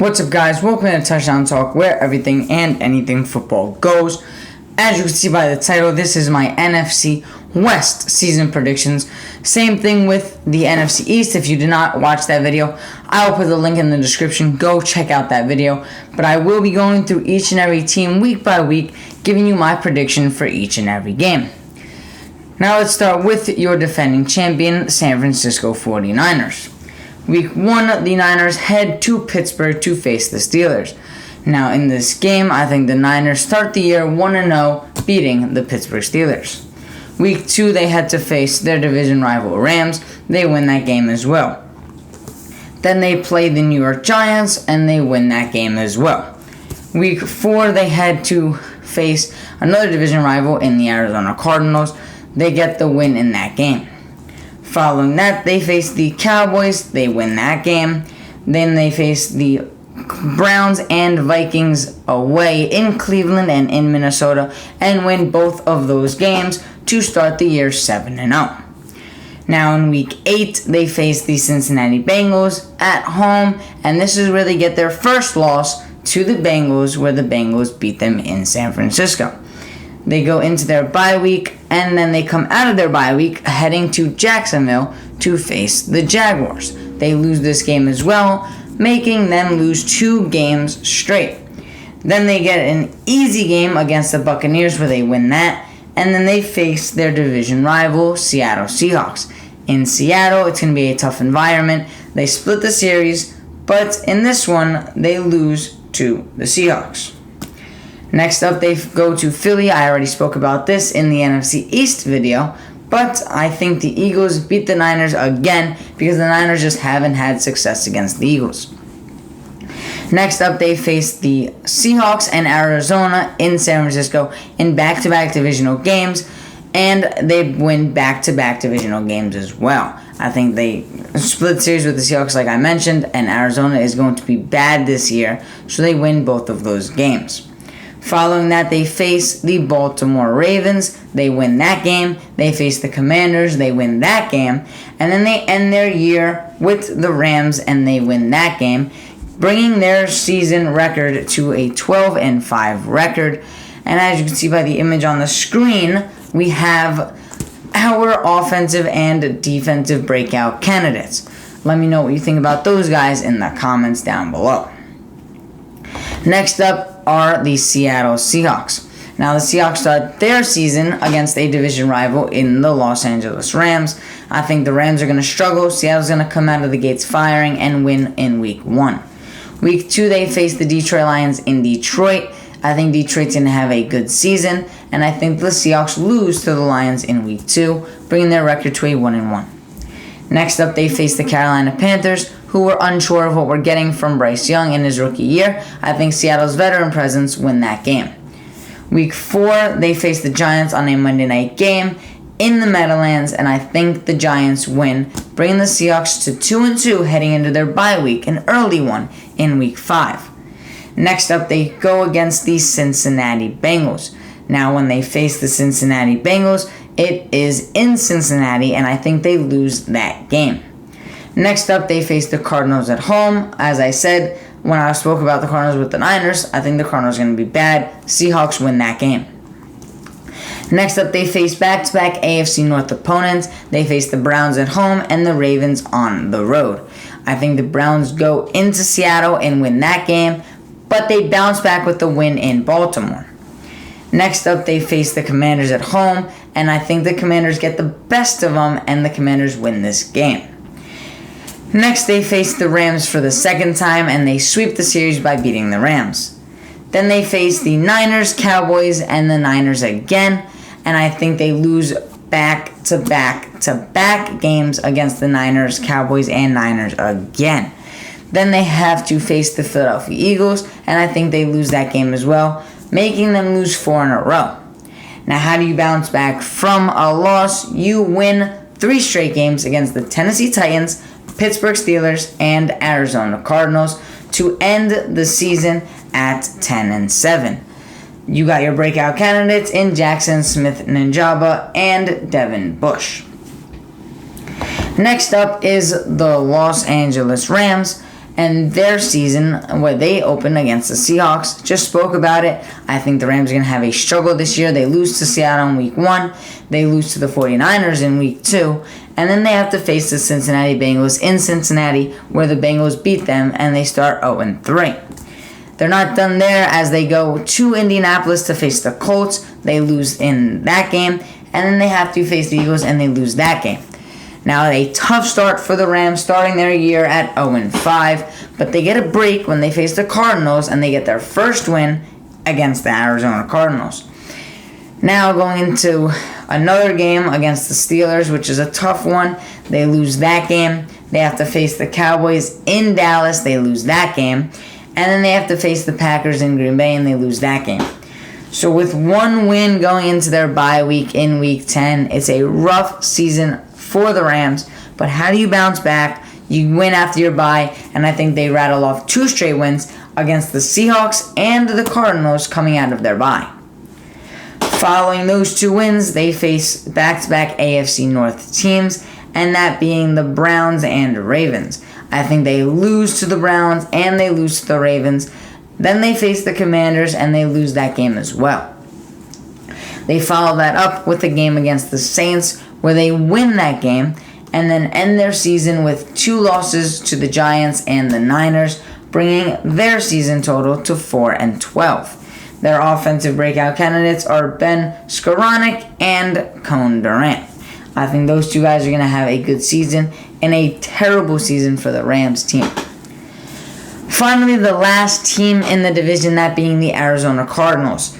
What's up, guys? Welcome to Touchdown Talk, where everything and anything football goes. As you can see by the title, this is my NFC West season predictions. Same thing with the NFC East. If you did not watch that video, I will put the link in the description. Go check out that video. But I will be going through each and every team week by week, giving you my prediction for each and every game. Now let's start with your defending champion, San Francisco 49ers. Week 1, the Niners head to Pittsburgh to face the Steelers. Now in this game, I think the Niners start the year 1-0, beating the Pittsburgh Steelers. Week 2, they head to face their division rival Rams. They win that game as well. Then they play the New York Giants, and they win that game as well. Week 4, they head to face another division rival in the Arizona Cardinals. They get the win in that game. Following that, they face the Cowboys. They win that game. Then they face the Browns and Vikings away in Cleveland and in Minnesota and win both of those games to start the year 7-0. Now in Week 8, they face the Cincinnati Bengals at home, and this is where they get their first loss to the Bengals, where the Bengals beat them in San Francisco. They go into their bye week, and then they come out of their bye week heading to Jacksonville to face the Jaguars. They lose this game as well, making them lose 2 games straight. Then they get an easy game against the Buccaneers where they win that, and then they face their division rival, Seattle Seahawks. In Seattle, it's going to be a tough environment. They split the series, but in this one, they lose to the Seahawks. Next up, they go to Philly. I already spoke about this in the NFC East video, but I think the Eagles beat the Niners again because the Niners just haven't had success against the Eagles. Next up, they face the Seahawks and Arizona in San Francisco in back-to-back divisional games, and they win back-to-back divisional games as well. I think they split the series with the Seahawks like I mentioned, and Arizona is going to be bad this year, so they win both of those games. Following that, they face the Baltimore Ravens. They win that game. They face the Commanders. They win that game. And then they end their year with the Rams, and they win that game, bringing their season record to a 12-5 record. And as you can see by the image on the screen, we have our offensive and defensive breakout candidates. Let me know what you think about those guys in the comments down below. Next up are the Seattle Seahawks. Now, the Seahawks start their season against a division rival in the Los Angeles Rams. I think the Rams are going to struggle. Seattle's going to come out of the gates firing and win in Week 1. Week 2, they face the Detroit Lions in Detroit. I think Detroit's going to have a good season, and I think the Seahawks lose to the Lions in Week 2, bringing their record to a 1-1. Next up, they face the Carolina Panthers, who were unsure of what we're getting from Bryce Young in his rookie year. I think Seattle's veteran presence win that game. Week 4, they face the Giants on a Monday night game in the Meadowlands, and I think the Giants win, bringing the Seahawks to 2-2 heading into their bye week, an early one in Week 5. Next up, they go against the Cincinnati Bengals. Now, when they face the Cincinnati Bengals, it is in Cincinnati, and I think they lose that game. Next up, they face the Cardinals at home. As I said, when I spoke about the Cardinals with the Niners, I think the Cardinals are going to be bad. Seahawks win that game. Next up, they face back-to-back AFC North opponents. They face the Browns at home and the Ravens on the road. I think the Browns go into Seattle and win that game, but they bounce back with the win in Baltimore. Next up, they face the Commanders at home, and I think the Commanders get the best of them, and the Commanders win this game. Next, they face the Rams for the second time, and they sweep the series by beating the Rams. Then they face the Niners, Cowboys, and the Niners again, and I think they lose back-to-back games against the Niners, Cowboys, and Niners again. Then they have to face the Philadelphia Eagles, and I think they lose that game as well, making them lose 4 in a row. Now, how do you bounce back from a loss? You win 3 straight games against the Tennessee Titans, Pittsburgh Steelers, and Arizona Cardinals to end the season at 10-7. You got your breakout candidates in Jackson Smith-Njigba and Devin Bush. Next up is the Los Angeles Rams, and their season where they open against the Seahawks. Just spoke about it. I think the Rams are going to have a struggle this year. They lose to Seattle in week 1. They lose to the 49ers in week 2. And then they have to face the Cincinnati Bengals in Cincinnati, where the Bengals beat them and they start 0-3. They're not done there, as they go to Indianapolis to face the Colts. They lose in that game. And then they have to face the Eagles and they lose that game. Now, a tough start for the Rams, starting their year at 0-5, but they get a break when they face the Cardinals and they get their first win against the Arizona Cardinals. Now, going into another game against the Steelers, which is a tough one. They lose that game. They have to face the Cowboys in Dallas. They lose that game. And then they have to face the Packers in Green Bay and they lose that game. So with one win going into their bye week in week 10, it's a rough season for the Rams, but how do you bounce back? You win after your bye, and I think they rattle off 2 straight wins against the Seahawks and the Cardinals coming out of their bye. Following those 2 wins, they face back-to-back AFC North teams, and that being the Browns and Ravens. I think they lose to the Browns and they lose to the Ravens. Then they face the Commanders and they lose that game as well. They follow that up with a game against the Saints, where they win that game and then end their season with 2 losses to the Giants and the Niners, bringing their season total to 4-12. Their offensive breakout candidates are Ben Skoranek and Cone Durant. I think those 2 guys are going to have a good season and a terrible season for the Rams team. Finally, the last team in the division, that being the Arizona Cardinals.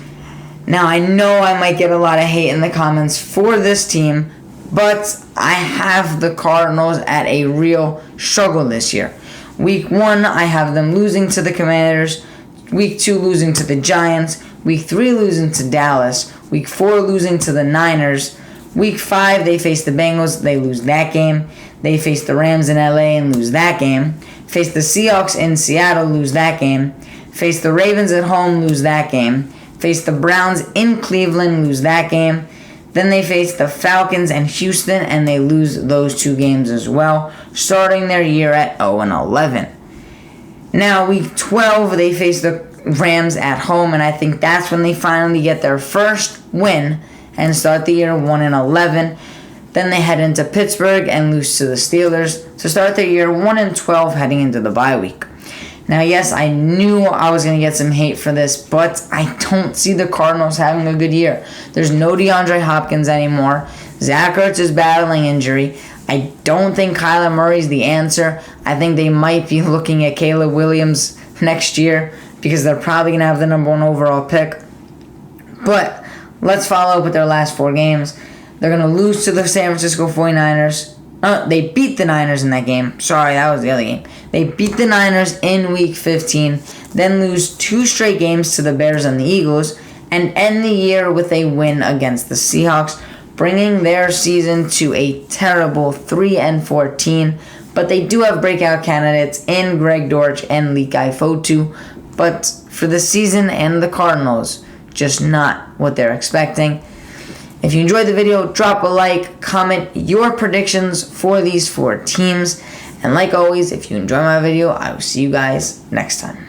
Now, I know I might get a lot of hate in the comments for this team, but I have the Cardinals at a real struggle this year. Week 1, I have them losing to the Commanders. Week 2, losing to the Giants. Week 3, losing to Dallas. Week 4, losing to the Niners. Week 5, they face the Bengals. They lose that game. They face the Rams in LA and lose that game. Face the Seahawks in Seattle, lose that game. Face the Ravens at home, lose that game. Face the Browns in Cleveland, lose that game. Then they face the Falcons and Houston, and they lose those 2 games as well, starting their year at 0-11. Now, week 12, they face the Rams at home, and I think that's when they finally get their first win and start the year 1-11. Then they head into Pittsburgh and lose to the Steelers to start their year 1-12 heading into the bye week. Now, yes, I knew I was going to get some hate for this, but I don't see the Cardinals having a good year. There's no DeAndre Hopkins anymore. Zach Ertz is battling injury. I don't think Kyler Murray's the answer. I think they might be looking at Caleb Williams next year because they're probably going to have the number 1 overall pick. But let's follow up with their last 4 games. They're going to lose to the San Francisco 49ers. They beat the Niners in that game. Sorry, that was the other game. They beat the Niners in Week 15, then lose 2 straight games to the Bears and the Eagles, and end the year with a win against the Seahawks, bringing their season to a terrible 3-14. But they do have breakout candidates in Greg Dortch and Likai Fotu. But for the season and the Cardinals, just not what they're expecting. If you enjoyed the video, drop a like, comment your predictions for these 4 teams. And like always, if you enjoy my video, I will see you guys next time.